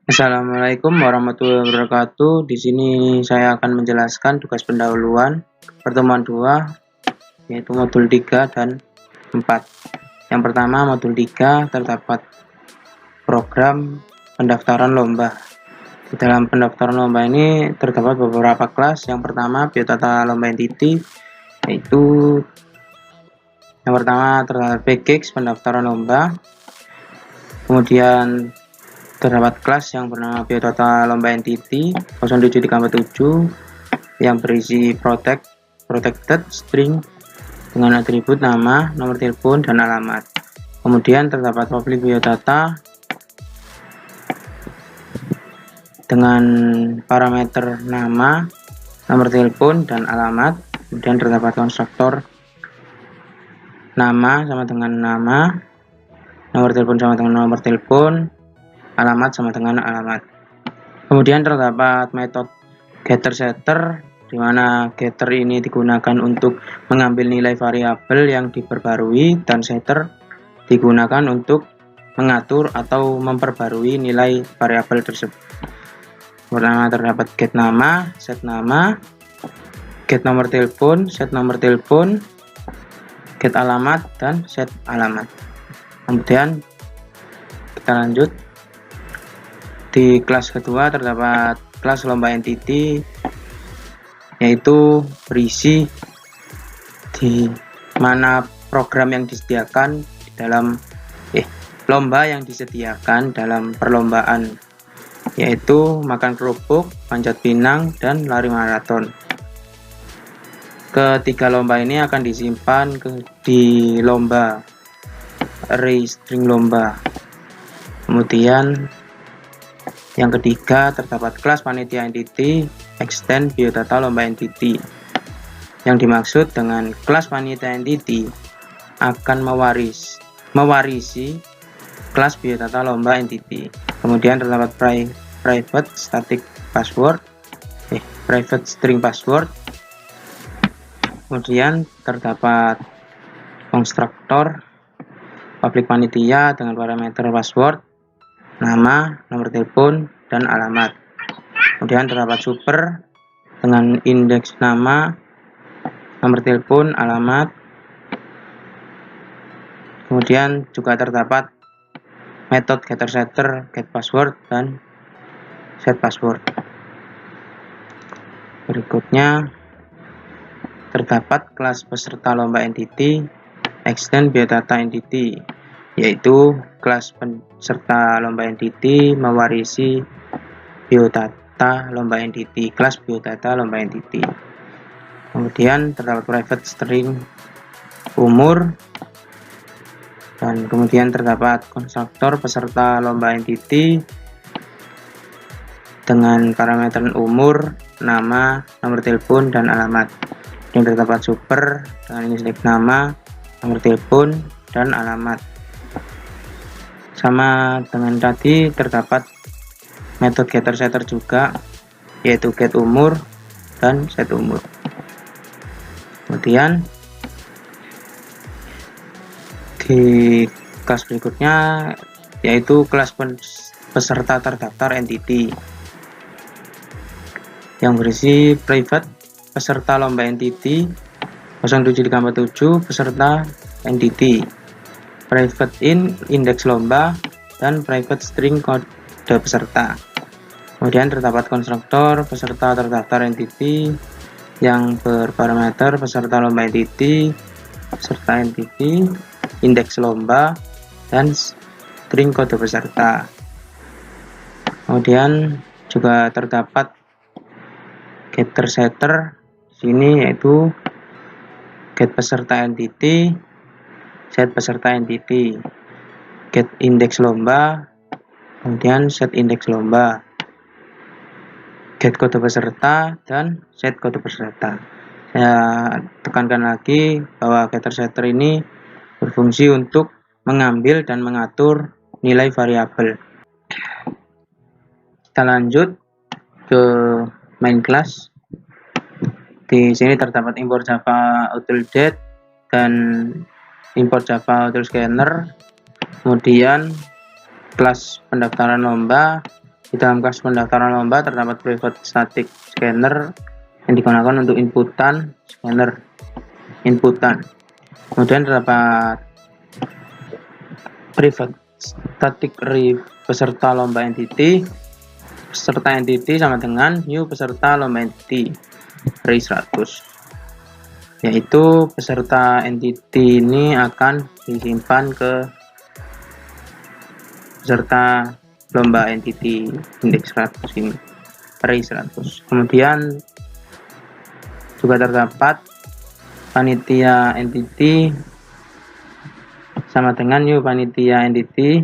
Assalamualaikum warahmatullahi wabarakatuh. Di sini saya akan menjelaskan tugas pendahuluan pertemuan 2, yaitu modul 3 dan 4. Yang pertama, modul 3 terdapat program pendaftaran lomba. Di dalam pendaftaran lomba ini terdapat beberapa kelas. Yang pertama, biodata lomba entity, yaitu yang pertama terdapat PKX pendaftaran lomba. Kemudian terdapat kelas yang bernama biodata lomba entity 0737 yang berisi protected string dengan atribut nama, nomor telepon, dan alamat. Kemudian terdapat public biodata dengan parameter nama, nomor telepon, dan alamat. Kemudian terdapat konstruktor nama sama dengan nama, nomor telepon sama dengan nomor telepon, alamat sama dengan alamat. Kemudian terdapat metode getter-setter, di mana getter ini digunakan untuk mengambil nilai variabel yang diperbarui, dan setter digunakan untuk mengatur atau memperbarui nilai variabel tersebut. Pertama terdapat get nama, set nama, get nomor telepon, set nomor telepon, get alamat, dan set alamat. Kemudian kita lanjut. Di kelas kedua terdapat kelas lomba entity, yaitu berisi di mana program yang disediakan di dalam lomba yang disediakan dalam perlombaan, yaitu makan kerupuk, panjat pinang, dan lari maraton. Ketiga lomba ini akan disimpan di lomba array string lomba. Kemudian yang ketiga terdapat kelas panitia entity extend biodata lomba entity. Yang dimaksud dengan kelas panitia entity akan mewarisi kelas biodata lomba entity. Kemudian terdapat private string password. Kemudian terdapat konstruktor public panitia dengan parameter password, nama, nomor telepon, dan alamat. Kemudian terdapat super dengan indeks nama, nomor telepon, alamat. Kemudian juga terdapat metode getter-setter, get password, dan set password. Berikutnya terdapat kelas peserta lomba entity extend biodata entity, yaitu kelas peserta lomba entity mewarisi biodata lomba entity, kelas biodata lomba entity. Kemudian terdapat private string umur, dan kemudian terdapat konstruktor peserta lomba entity dengan parameter umur, nama, nomor telepon, dan alamat. Dan terdapat super dengan indeks nama, nomor telepon, dan alamat. Sama dengan tadi terdapat metode getter-setter juga, yaitu get umur dan set umur. Kemudian di kelas berikutnya yaitu kelas peserta terdaftar entity yang berisi private peserta lomba entity 07347 peserta entity, private indeks lomba, dan private string kode peserta. Kemudian terdapat konstruktor peserta terdaftar entity yang berparameter peserta lomba entity, peserta entity, indeks lomba, dan string kode peserta. Kemudian juga terdapat getter-setter sini, yaitu get peserta entity, set peserta entity, get indeks lomba, kemudian set indeks lomba, get kode peserta, dan set kode peserta. Saya tekankan lagi bahwa getter-setter ini berfungsi untuk mengambil dan mengatur nilai variabel. Kita lanjut ke main class. Di sini terdapat import Java AutoDate dan import Java AutoScanner. Kemudian kelas pendaftaran lomba Di dalam kasus pendaftaran lomba terdapat private static scanner yang digunakan untuk inputan scanner inputan. Kemudian terdapat private static ref peserta lomba entity. Peserta entity sama dengan new peserta lomba entity array 100, yaitu peserta entity ini akan disimpan ke peserta lomba entity indeks 100 ini array 100. Kemudian juga terdapat panitia entity sama dengan new panitia entity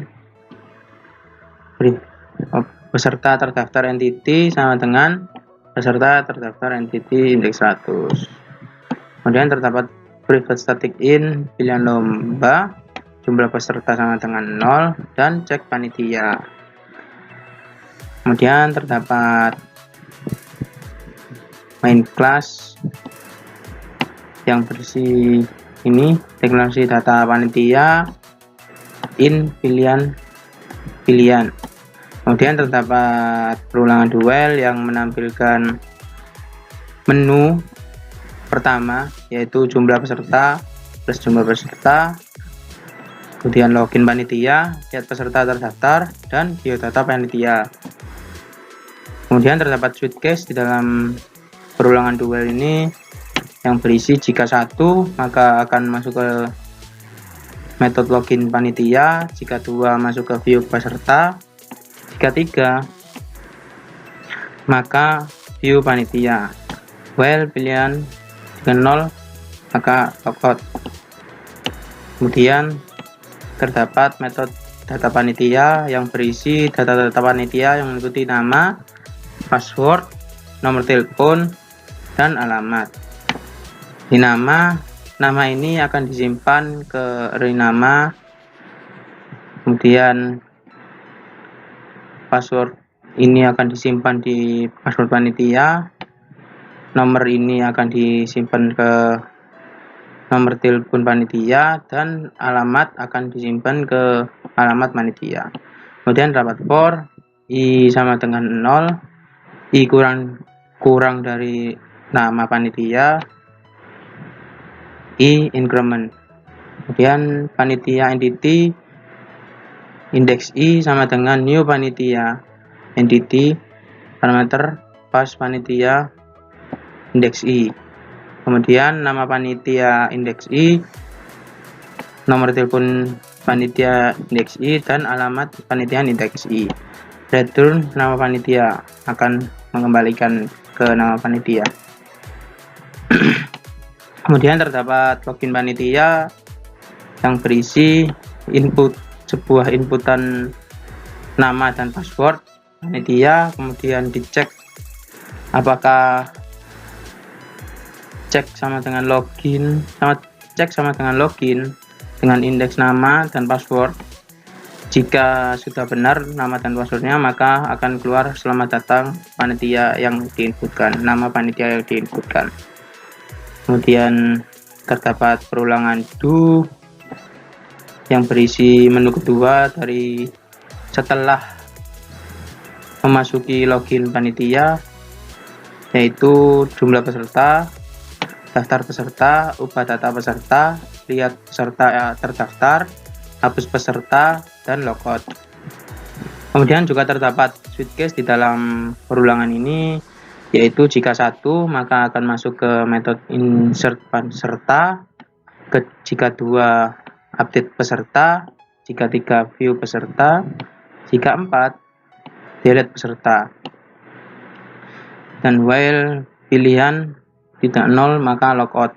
peserta terdaftar entity sama dengan peserta terdaftar entity indeks 100. Kemudian terdapat private static in pilihan lomba, jumlah peserta sama dengan 0, dan cek panitia. Kemudian terdapat main class yang berisi ini deklarasi data panitia in pilihan. Kemudian terdapat perulangan duel yang menampilkan menu pertama, yaitu jumlah peserta plus jumlah peserta, kemudian login panitia, lihat peserta terdaftar, dan biodata panitia. Kemudian terdapat switch case di dalam perulangan duel ini yang berisi jika 1 maka akan masuk ke metode login panitia, jika 2 masuk ke view peserta, jika 3 maka view panitia, while pilihan dengan 0 maka logout. Kemudian terdapat metode data panitia yang berisi data-data panitia yang meliputi nama, password, nomor telepon, dan alamat. Di nama ini akan disimpan ke array nama, kemudian password ini akan disimpan di password panitia, nomor ini akan disimpan ke nomor telepon panitia, dan alamat akan disimpan ke alamat panitia. Kemudian dapat for i sama dengan 0, i kurang dari nama panitia, i increment. Kemudian panitia entity indeks i sama dengan new panitia entity parameter pas panitia indeks i. Kemudian nama panitia indeks i, nomor telepon panitia indeks i, dan alamat panitia indeks i. Return nama panitia akan mengembalikan ke nama panitia. Kemudian terdapat login panitia yang berisi sebuah inputan nama dan password panitia, kemudian dicek apakah cek sama dengan login dengan indeks nama dan password. Jika sudah benar nama dan passwordnya, maka akan keluar selamat datang panitia yang diinputkan, nama panitia yang diinputkan. Kemudian terdapat perulangan do yang berisi menu kedua dari setelah memasuki login panitia, yaitu jumlah peserta, daftar peserta, ubah data peserta, lihat peserta terdaftar, hapus peserta, dan logout. Kemudian juga terdapat switch case di dalam perulangan ini, yaitu jika 1 maka akan masuk ke metode insert peserta, jika 2 update peserta, jika 3 view peserta, jika 4 delete peserta, dan while pilihan tidak 0 maka logout.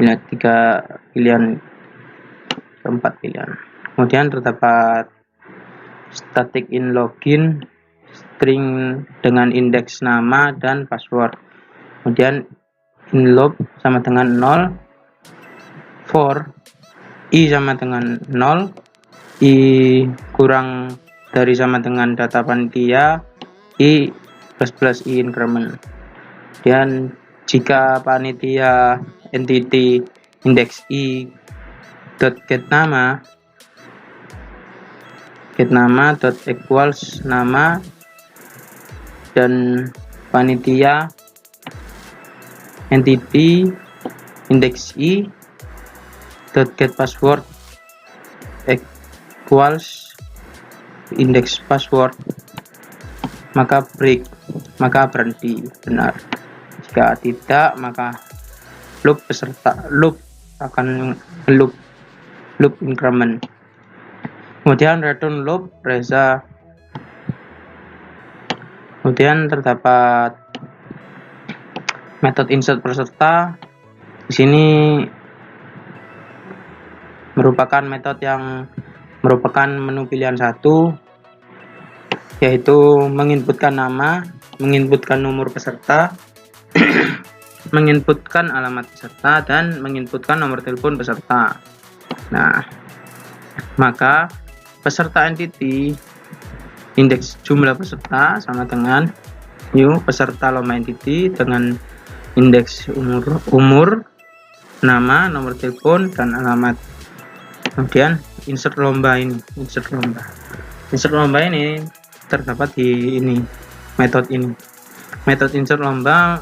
Bila 3 pilihan, 4 pilihan. Kemudian terdapat static in login string dengan indeks nama dan password. Kemudian in loop sama dengan 0, for i sama dengan 0, i kurang dari sama dengan data panitia, i plus i increment. Dan jika panitia entity indeks i dot get nama get nama dot equals nama dan panitia entity index i dot get password equals index password, maka break, maka berhenti benar. Jika tidak, maka loop peserta loop akan loop increment. Kemudian return loop Reza. Kemudian terdapat metode insert peserta. Di sini merupakan metode yang merupakan menu pilihan satu, yaitu menginputkan nama, menginputkan nomor peserta, menginputkan alamat peserta, dan menginputkan nomor telepon peserta. Nah, maka peserta entity indeks jumlah peserta sama dengan new peserta lomba entity dengan indeks umur, nama, nomor telepon, dan alamat. Kemudian insert lomba ini terdapat di metode insert lomba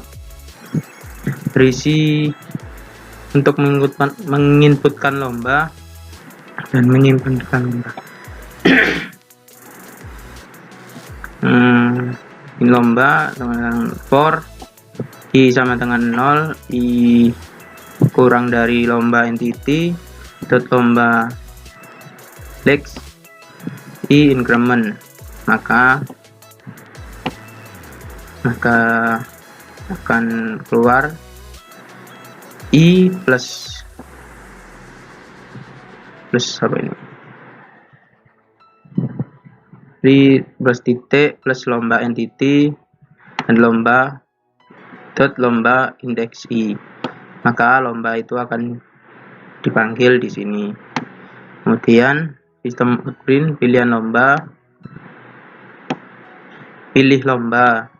berisi untuk menginputkan lomba dan menyimpankan lomba. Ini lomba dengan for i sama dengan 0, i kurang dari lomba entity dot lomba lex i increment, maka akan keluar i plus apa ini, i plus titik plus lomba entity dan lomba indeks i, maka lomba itu akan dipanggil di sini. Kemudian sistem print pilihan lomba, pilih lomba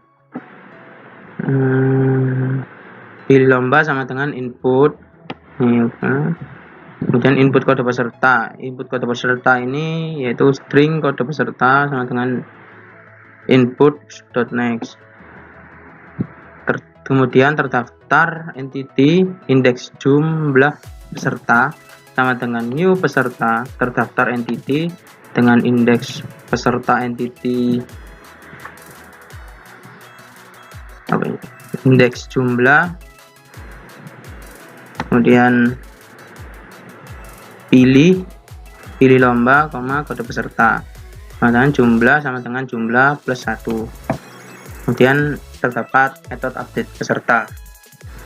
sama dengan input. Kemudian input kode peserta. Input kode peserta ini yaitu string kode peserta sama dengan input.next. Kemudian terdaftar entity indeks jumlah peserta sama dengan new peserta terdaftar entity dengan indeks peserta entity indeks jumlah, kemudian pilih lomba, kode peserta sama dengan jumlah sama dengan jumlah plus 1. Kemudian terdapat metode update peserta.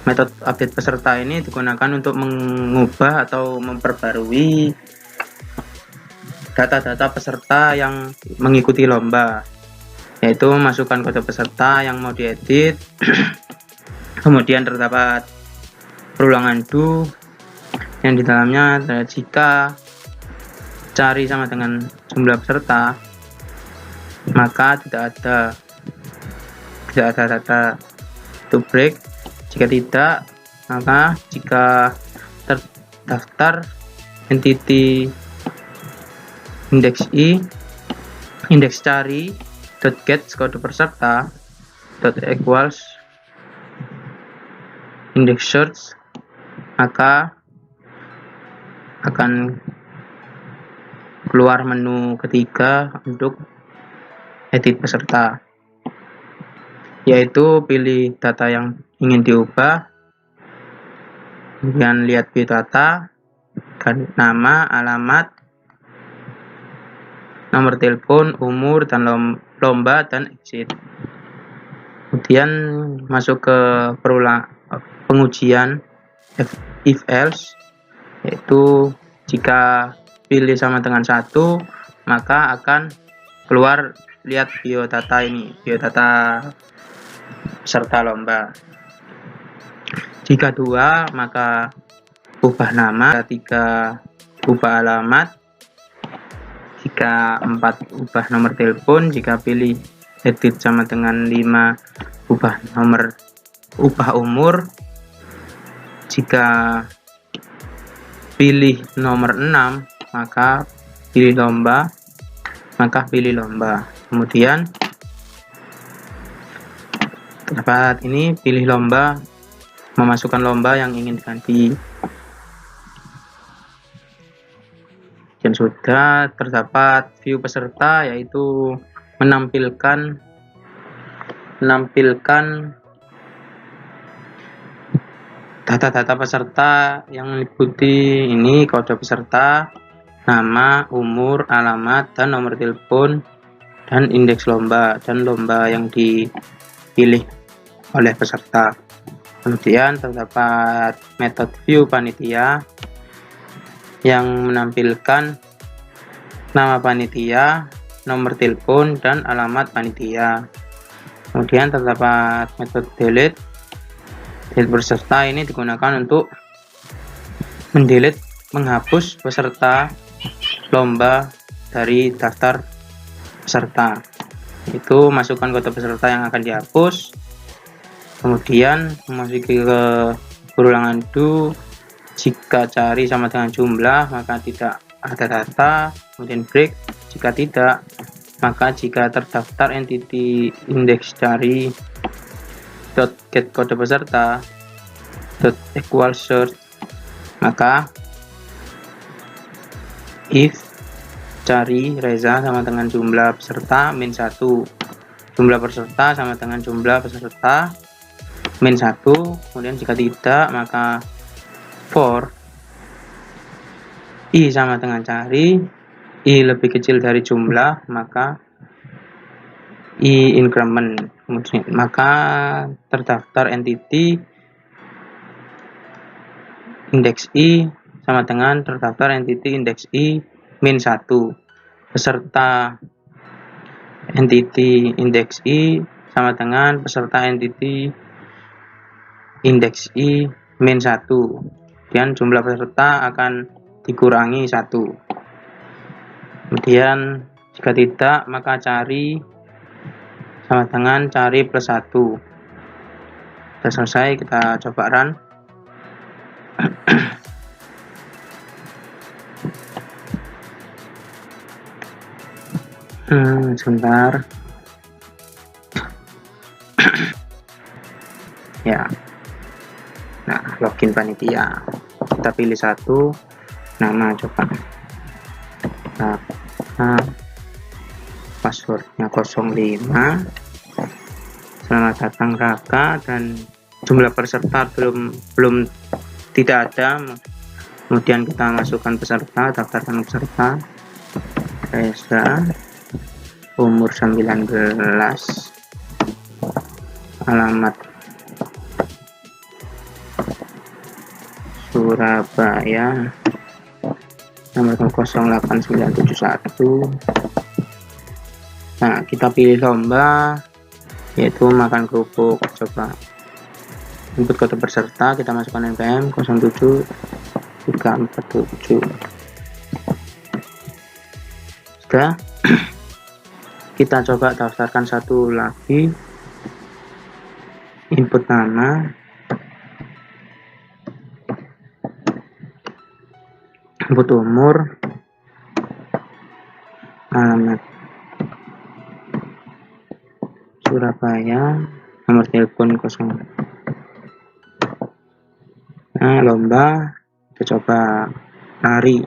Metode update peserta ini digunakan untuk mengubah atau memperbarui data-data peserta yang mengikuti lomba, yaitu masukkan kode peserta yang mau diedit. Kemudian terdapat perulangan do yang di dalamnya ada jika cari sama dengan jumlah peserta, maka tidak ada data to break. Jika tidak, maka jika terdaftar entity indeks i, indeks cari .get kode peserta .equals index search, maka akan keluar menu ketiga untuk edit peserta, yaitu pilih data yang ingin diubah, kemudian lihat biodata, nama, alamat, nomor telepon, umur, dan lomba, dan exit. Kemudian masuk ke pengujian if else, yaitu jika pilih sama dengan 1, maka akan keluar lihat biodata peserta lomba. Jika 2, maka ubah nama. 3, ubah alamat. Jika 4, ubah nomor telepon. Jika pilih edit sama dengan 5, ubah umur. Jika pilih nomor 6, maka pilih lomba, maka pilih lomba. Kemudian terdapat ini pilih lomba, memasukkan lomba yang ingin diganti. Dan sudah terdapat view peserta, yaitu menampilkan data-data peserta yang meliputi ini kode peserta, nama, umur, alamat, dan nomor telepon, dan indeks lomba, dan lomba yang dipilih oleh peserta. Kemudian terdapat metode view panitia yang menampilkan nama panitia, nomor telepon, dan alamat panitia. Kemudian terdapat metode delete peserta, ini digunakan untuk menghapus peserta lomba dari daftar peserta. Itu masukkan kode peserta yang akan dihapus, kemudian memasuki ke berulangan do. Jika cari sama dengan jumlah, maka tidak ada data. Kemudian break jika tidak, maka jika terdaftar entity index dari .get kode peserta .equal search, maka if cari Reza sama dengan jumlah peserta min 1, jumlah peserta sama dengan jumlah peserta min 1. Kemudian jika tidak, maka for i sama dengan cari, i lebih kecil dari jumlah, maka i increment. Kemudian maka terdaftar entity indeks i sama dengan terdaftar entity indeks i min 1, peserta entity indeks i sama dengan peserta entity indeks i min 1, dan jumlah peserta akan dikurangi 1. Kemudian jika tidak, maka cari sama dengan cari plus 1. Sudah selesai, kita coba run. Sebentar. Ya. Nah, login panitia. Kita pilih satu nama, coba. Nah, passwordnya 05. Selamat datang Raka, dan jumlah peserta belum tidak ada. Kemudian kita masukkan peserta, daftarkan peserta. Reza, umur 19, alamat Surabaya, nomor 08971. Nah, kita pilih lomba, yaitu makan kerupuk. Coba input kode peserta, kita masukkan npm 07347. Sudah. Kita coba daftarkan satu lagi, input nama, input umur, alamat Surabaya, nomor telepon 0. Nah, lomba kita coba lari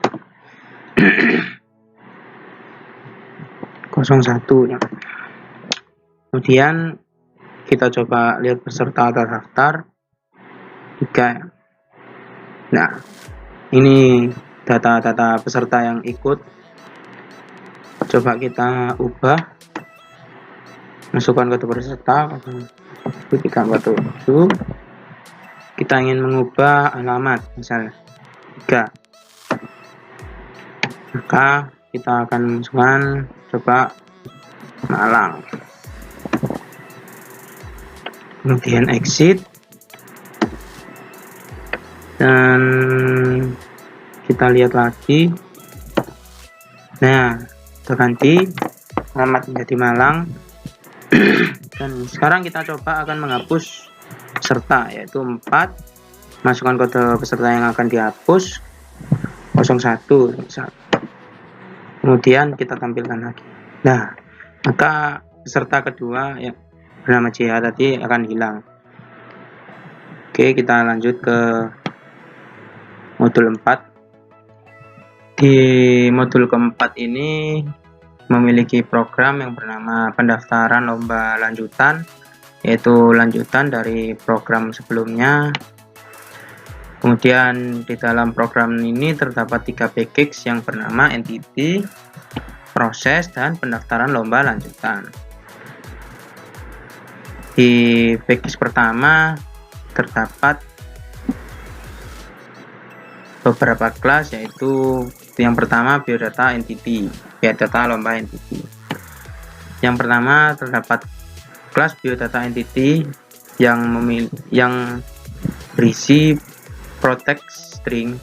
01 ya. Kemudian kita coba lihat peserta terdaftar 3. Nah, ini data-data peserta yang ikut. Coba kita ubah, masukkan kode peserta 0347. Kita ingin mengubah alamat, misalnya 3, maka kita akan masukkan coba Malang, kemudian exit, dan kita lihat lagi. Nah, terganti alamat menjadi Malang. Dan sekarang kita coba akan menghapus peserta, yaitu 4. Masukkan kode peserta yang akan dihapus 01. Kemudian kita tampilkan lagi. Nah, maka peserta kedua yang bernama JH tadi akan hilang. Oke, kita lanjut ke modul 4. Di modul keempat ini memiliki program yang bernama pendaftaran lomba lanjutan, yaitu lanjutan dari program sebelumnya. Kemudian di dalam program ini terdapat 3 package yang bernama entity, proses, dan pendaftaran lomba lanjutan. Di package pertama terdapat beberapa kelas, yaitu yang pertama biodata entity, biodata lomba entity. Yang pertama terdapat kelas biodata entity yang berisi protect string,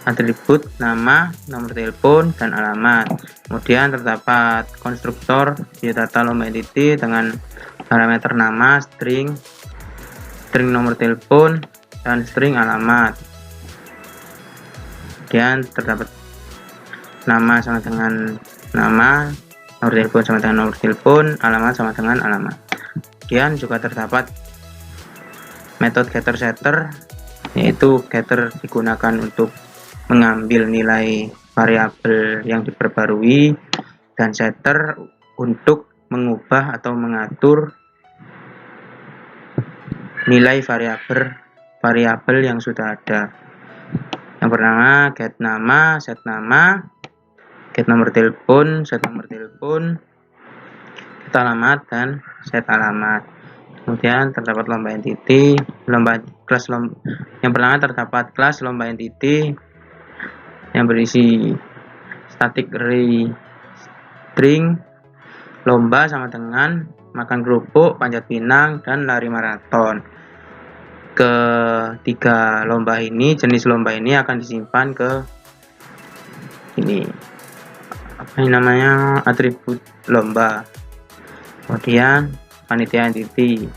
atribut nama, nomor telepon, dan alamat. Kemudian terdapat konstruktor biodata lomba entity dengan parameter nama, string nomor telepon, dan string alamat. Kemudian terdapat nama sama dengan nama, nomor telepon sama dengan nomor telepon, alamat sama dengan alamat. Kemudian juga terdapat metode getter setter, yaitu getter digunakan untuk mengambil nilai variabel yang diperbarui, dan setter untuk mengubah atau mengatur nilai variabel yang sudah ada. Yang pertama get nama, set nama, get nomor telepon, set nomor telepon, get alamat, dan set alamat. Kemudian terdapat lomba entity, yang pertama terdapat kelas lomba entity yang berisi static array string, lomba sama dengan makan kerupuk, panjat pinang, dan lari maraton. Ketiga lomba ini, jenis lomba ini akan disimpan ke ini, apa namanya, atribut lomba. Kemudian panitia entity,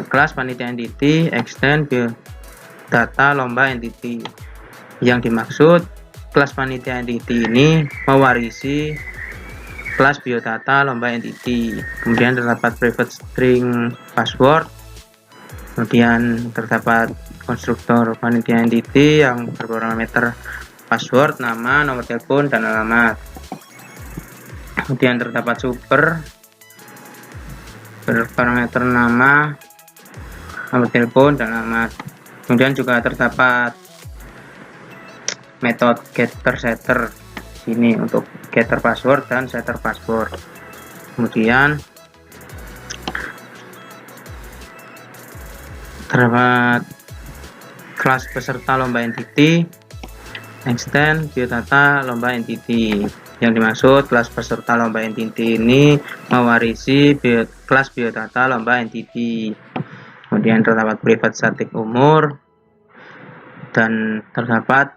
kelas panitia entity extend biodata lomba entity. Yang dimaksud kelas panitia entity ini mewarisi kelas biodata lomba entity. Kemudian terdapat private string password. Kemudian terdapat konstruktor panitia entity yang berparameter password, nama, nomor telepon, dan alamat. Kemudian terdapat super berparameter nama, nomor telepon, dan alamat. Kemudian juga terdapat metode getter setter sini untuk getter password dan setter password. Kemudian terdapat kelas peserta lomba entity extend biodata lomba entity. Yang dimaksud kelas peserta lomba entity ini mewarisi kelas biodata lomba entity. Kemudian terdapat private static umur, dan terdapat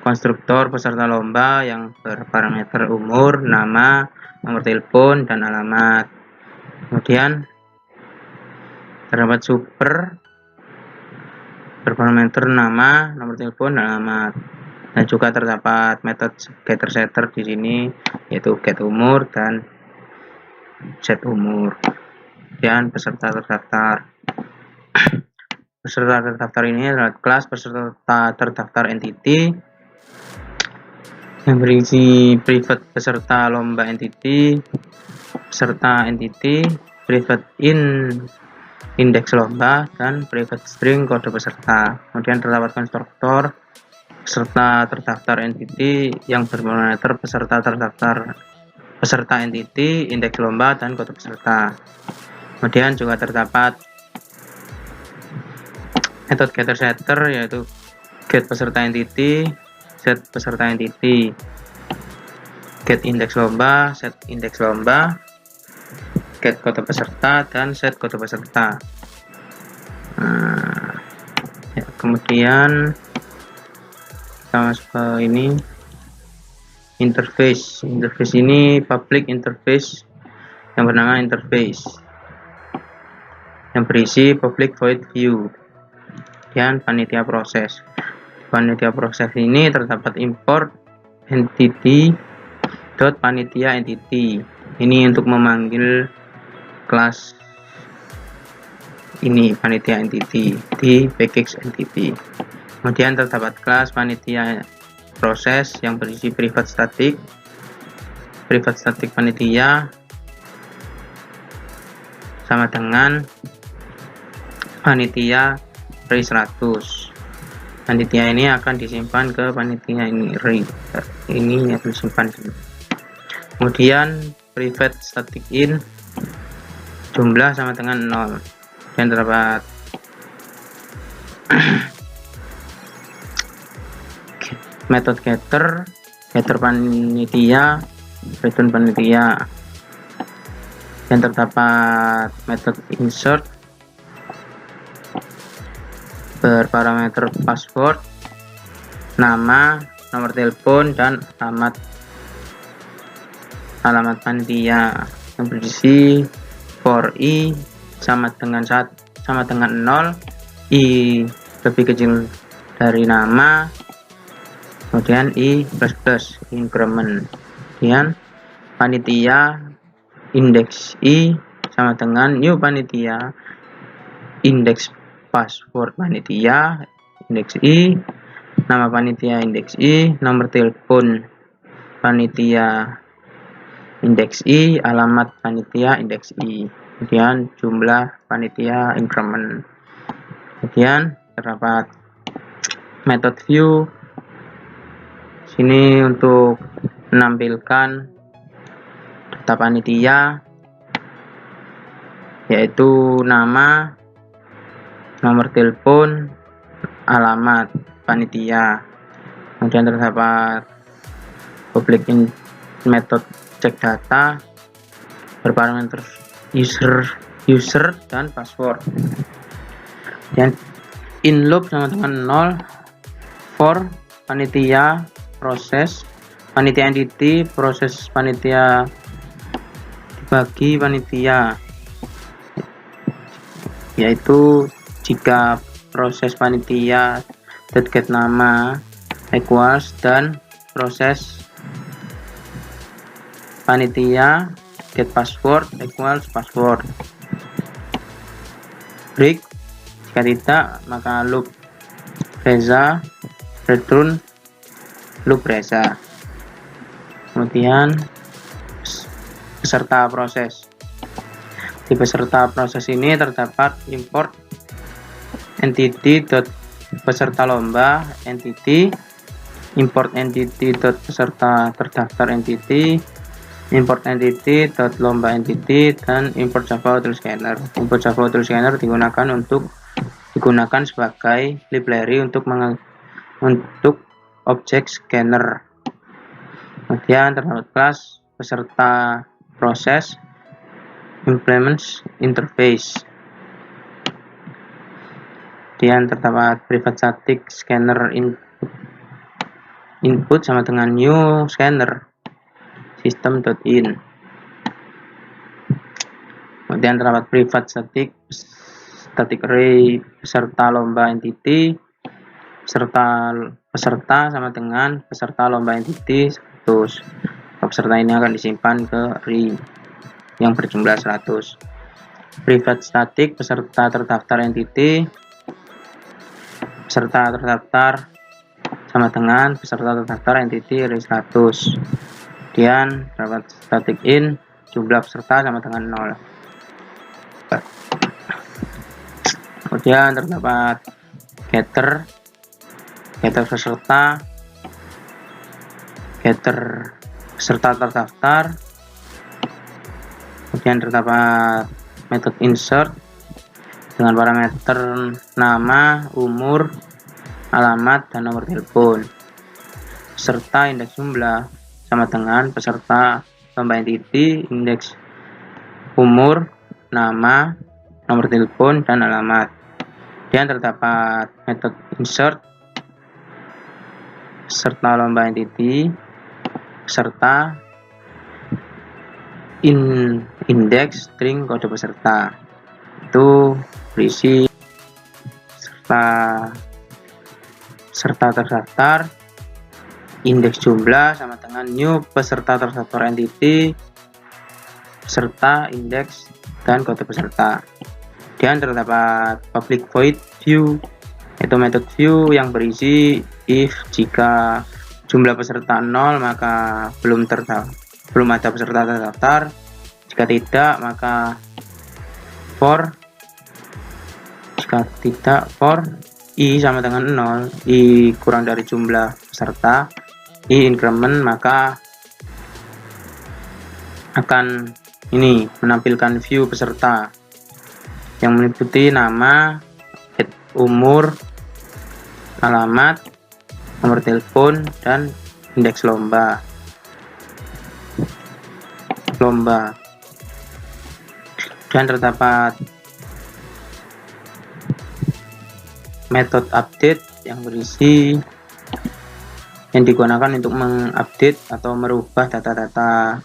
konstruktor peserta lomba yang berparameter umur, nama, nomor telepon, dan alamat. Kemudian terdapat super berparameter nama, nomor telepon, dan alamat. Dan juga terdapat metode getter setter di sini, yaitu get umur dan set umur. Dan peserta terdaftar. Peserta terdaftar ini adalah kelas peserta terdaftar entity yang berisi private peserta lomba entity, peserta entity, private indeks lomba, dan private string kode peserta. Kemudian terdapat konstruktor peserta terdaftar entity yang berparameter peserta terdaftar, peserta entity, indeks lomba, dan kode peserta. Kemudian juga terdapat metode getter setter, yaitu get peserta entity, set peserta entity, get indeks lomba, set indeks lomba, get kode peserta, dan set kode peserta. Kemudian kita masuk ke ini, interface ini public interface yang bernama interface yang berisi public void view dan panitia proses. Panitia proses ini terdapat import entity, dot panitia entity. Ini untuk memanggil kelas ini panitia entity di package entity. Kemudian terdapat kelas panitia proses yang berisi private static panitia sama dengan panitia array 100. Panitia ini akan disimpan ke panitia ini array ini akan disimpan. Kemudian private static in jumlah sama dengan 0, dan terdapat metode getter panitia, return panitia, dan terdapat metode insert berparameter password, nama, nomor telepon, dan alamat panitia yang berisi for i sama dengan 0, i lebih kecil dari nama, kemudian i plus increment. Kemudian panitia index i sama dengan new panitia, index password panitia index i, nama panitia index i, nomor telepon panitia index i, alamat panitia index i, kemudian jumlah panitia increment. Kemudian terdapat metode view sini untuk menampilkan data panitia, yaitu nama, nomor telepon, alamat panitia. Kemudian terdapat public method cek data berparameter user dan password. Dan in loop sama dengan 0 for panitia proses, panitia entity, proses panitia dibagi panitia, yaitu jika proses panitia get nama equals dan proses panitia get password equals password. Break jika tidak, maka loop reza return loop reza. Kemudian peserta proses. Di peserta proses ini terdapat import entity peserta lomba entity, import entity peserta terdaftar entity, import entity lomba entity, dan import Java Auto Scanner. Import Java Auto Scanner digunakan sebagai library untuk objek scanner. Kemudian terdapat kelas peserta proses implements interface. Kemudian terdapat private static scanner input sama dengan new scanner system.in. Kemudian terdapat private static array peserta lomba entity, peserta sama dengan peserta lomba entity 100. Peserta ini akan disimpan ke array yang berjumlah 100. Private static peserta terdaftar entity, peserta terdaftar sama dengan peserta terdaftar entity array 100. Kemudian terdapat static in jumlah peserta sama dengan 0. Kemudian terdapat getter peserta, getter peserta terdaftar. Kemudian terdapat metode insert dengan parameter nama, umur, alamat, dan nomor telepon. Peserta indeks jumlah sama dengan peserta lomba entity, indeks umur, nama, nomor telepon, dan alamat. Dan terdapat metode insert peserta lomba entity, peserta indeks string kode peserta, itu berisi peserta terdaftar, indeks jumlah sama dengan new peserta terdaftar entity serta indeks dan kode peserta. Dan terdapat public void view, yaitu metode view yang berisi if jika jumlah peserta 0 maka belum ada peserta terdaftar, jika tidak maka for i sama dengan 0, i kurang dari jumlah peserta, i increment, maka akan ini menampilkan view peserta yang meliputi nama, umur, alamat, nomor telepon, dan indeks lomba. Dan terdapat metode update yang berisi yang digunakan untuk mengupdate atau merubah data-data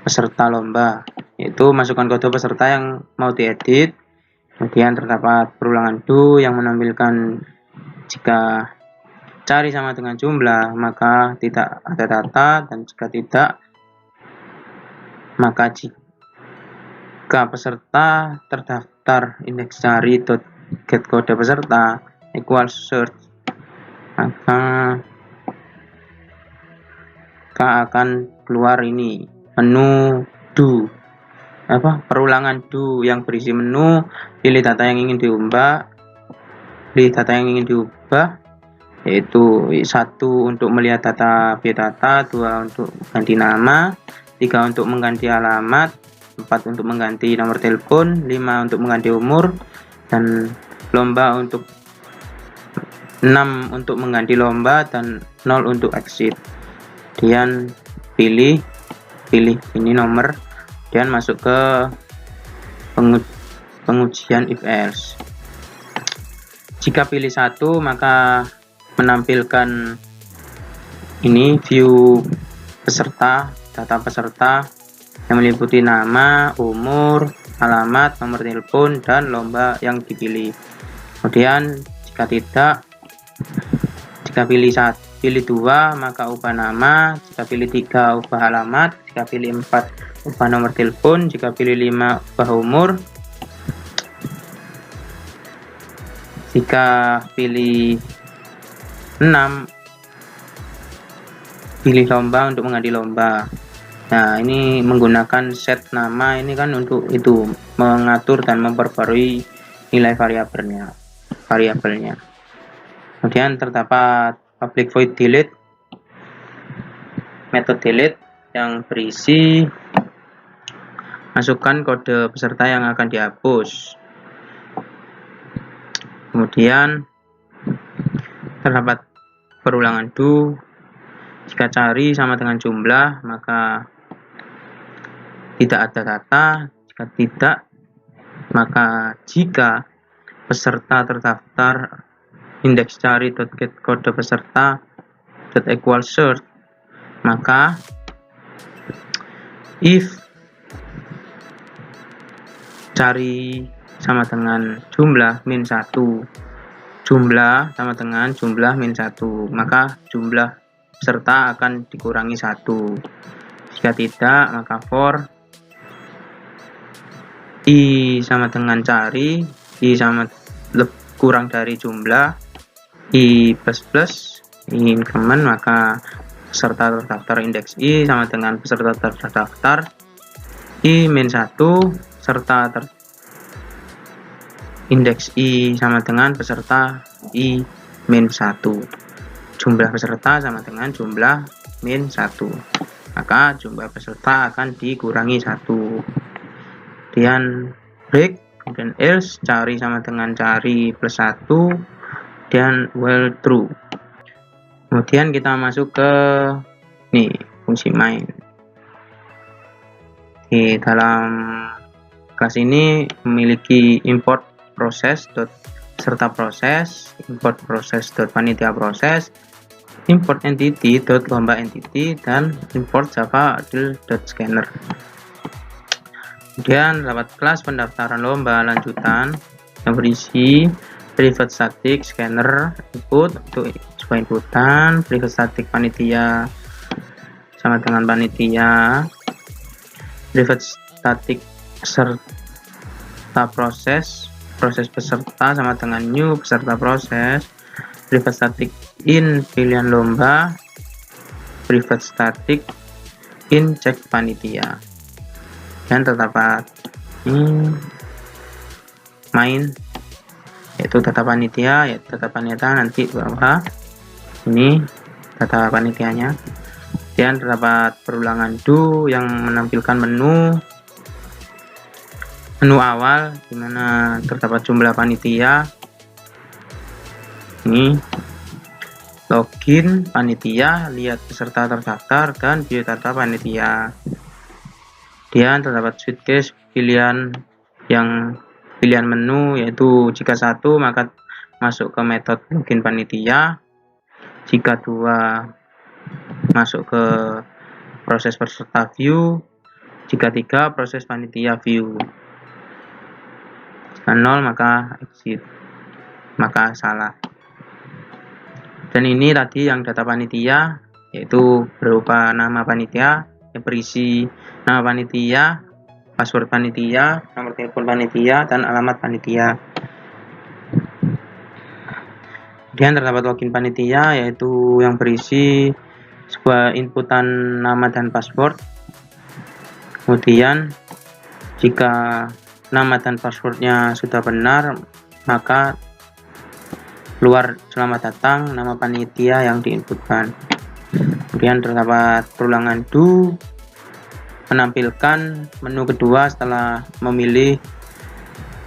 peserta lomba, yaitu masukkan kode peserta yang mau diedit. Kemudian terdapat perulangan do yang menampilkan jika cari sama dengan jumlah maka tidak ada data, dan jika tidak maka jika peserta terdaftar indeks cari get kode peserta equal search, maka akan keluar ini menu do, perulangan do yang berisi menu, pilih data yang ingin diubah, yaitu 1 untuk melihat data biodata, 2 untuk ganti nama, 3 untuk mengganti alamat, 4 untuk mengganti nomor telepon, 5 untuk mengganti umur, dan lomba untuk 6 untuk mengganti lomba, dan 0 untuk exit. Kemudian pilih ini nomor, dan masuk ke pengujian if else. Jika pilih 1 maka menampilkan ini view peserta, data peserta yang meliputi nama, umur, alamat, nomor telepon, dan lomba yang dipilih. Kemudian jika pilih 2 maka ubah nama, jika pilih 3 ubah alamat, jika pilih 4 ubah nomor telepon, jika pilih 5 ubah umur, jika pilih 6 pilih lomba untuk mengganti lomba. Nah, ini menggunakan set nama ini kan untuk itu mengatur dan memperbarui nilai variabelnya. Kemudian terdapat public void delete, metode delete yang berisi masukkan kode peserta yang akan dihapus. Kemudian terdapat perulangan do, jika cari sama dengan jumlah maka tidak ada data, jika tidak maka jika peserta terdaftar indeks cari get kode peserta equal search, maka if cari sama dengan jumlah min 1, jumlah sama dengan jumlah min 1, maka jumlah peserta akan dikurangi 1. Jika tidak maka for i sama dengan cari, i sama kurang dari jumlah, i plus i increment, maka peserta terdaftar indeks i sama dengan peserta terdaftar i min 1 serta indeks i sama dengan peserta i min 1. Jumlah peserta sama dengan jumlah min 1, maka jumlah peserta akan dikurangi 1. Kemudian break, kemudian else, cari sama dengan cari plus 1, dan while true. Kemudian kita masuk ke fungsi main. Di dalam kelas ini memiliki import proses serta proses, import proses panitia proses, import entity lomba entity, dan import java scanner. Kemudian dapat kelas pendaftaran lomba lanjutan yang berisi private static scanner input untuk sebuah inputan. Private static panitia sama dengan panitia. Private static peserta proses peserta sama dengan new peserta proses. Private static in pilihan lomba. Private static in cek panitia. Dan terdapat main yaitu data panitia, nanti bawah ini data panitianya. Dan terdapat perulangan do yang menampilkan menu awal dimana terdapat jumlah panitia. Ini login panitia, lihat peserta terdaftar dan biodata panitia. Dan terdapat switch case pilihan menu, yaitu jika 1 maka masuk ke metode login panitia, jika 2 masuk ke proses peserta view, jika 3 proses panitia view. Jika 0 maka exit, maka salah. Dan ini tadi yang data panitia, yaitu berupa nama panitia yang berisi nama panitia, password panitia, nomor telepon panitia, dan alamat panitia. Kemudian terdapat login panitia, yaitu yang berisi sebuah inputan nama dan password. Kemudian jika nama dan passwordnya sudah benar, maka keluar selamat datang nama panitia yang diinputkan. Kemudian terdapat perulangan do menampilkan menu kedua setelah memilih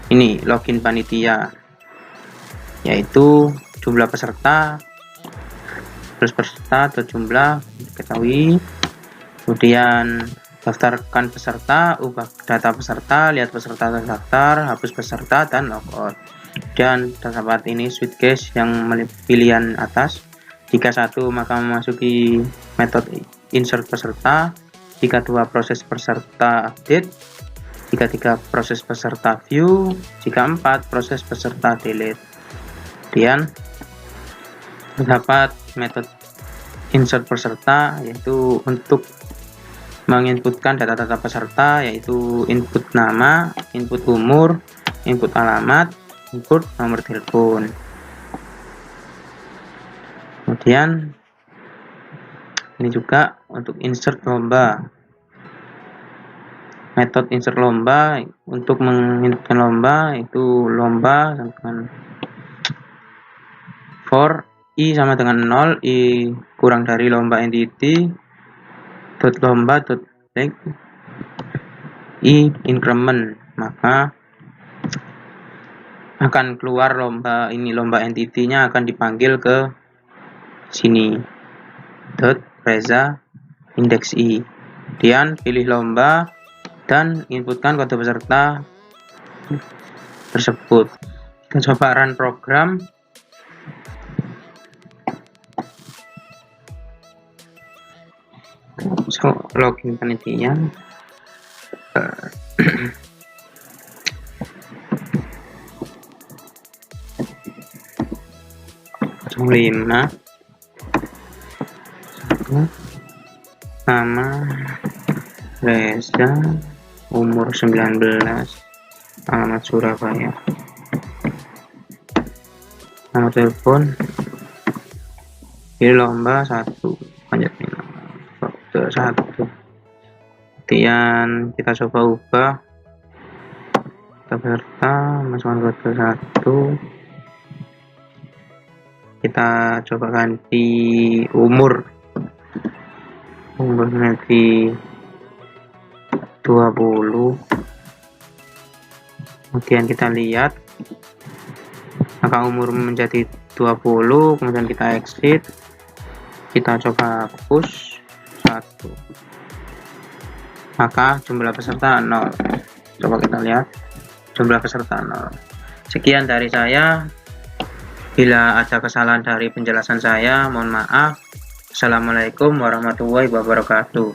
ini login panitia, yaitu jumlah peserta, terus peserta atau jumlah diketahui, kemudian daftarkan peserta, ubah data peserta, lihat peserta terdaftar, hapus peserta, dan logout. Dan terdapat ini switch case yang pilihan atas, jika 1 maka memasuki metode insert peserta, jika 2 proses peserta update, jika 3 proses peserta view, jika 4 proses peserta delete. Kemudian terdapat metode insert peserta, yaitu untuk menginputkan data-data peserta, yaitu input nama, input umur, input alamat, input nomor telepon. Kemudian ini juga untuk insert lomba. Metode insert lomba untuk menginputkan lomba, itu lomba dengan for i sama dengan 0, i kurang dari lomba entity dot lomba dot length i increment, maka akan keluar lomba ini, lomba entity-nya akan dipanggil ke sini dot reza index i. Kemudian pilih lomba dan inputkan kode peserta tersebut. Kita coba run program. So, login panitia. Lima nama Reza, umur 19, alamat Surabaya, nomor telepon, pilih lomba 1, panjat pinang kode 1. Kemudian kita coba ubah peserta, masukkan kode 1. Kita coba ganti umur nanti 20. Kemudian kita lihat maka umur menjadi 20. Kemudian kita exit, kita coba push 1, maka jumlah peserta 0. Coba kita lihat jumlah peserta 0. Sekian dari saya. Bila ada kesalahan dari penjelasan saya, mohon maaf. Assalamualaikum warahmatullahi wabarakatuh.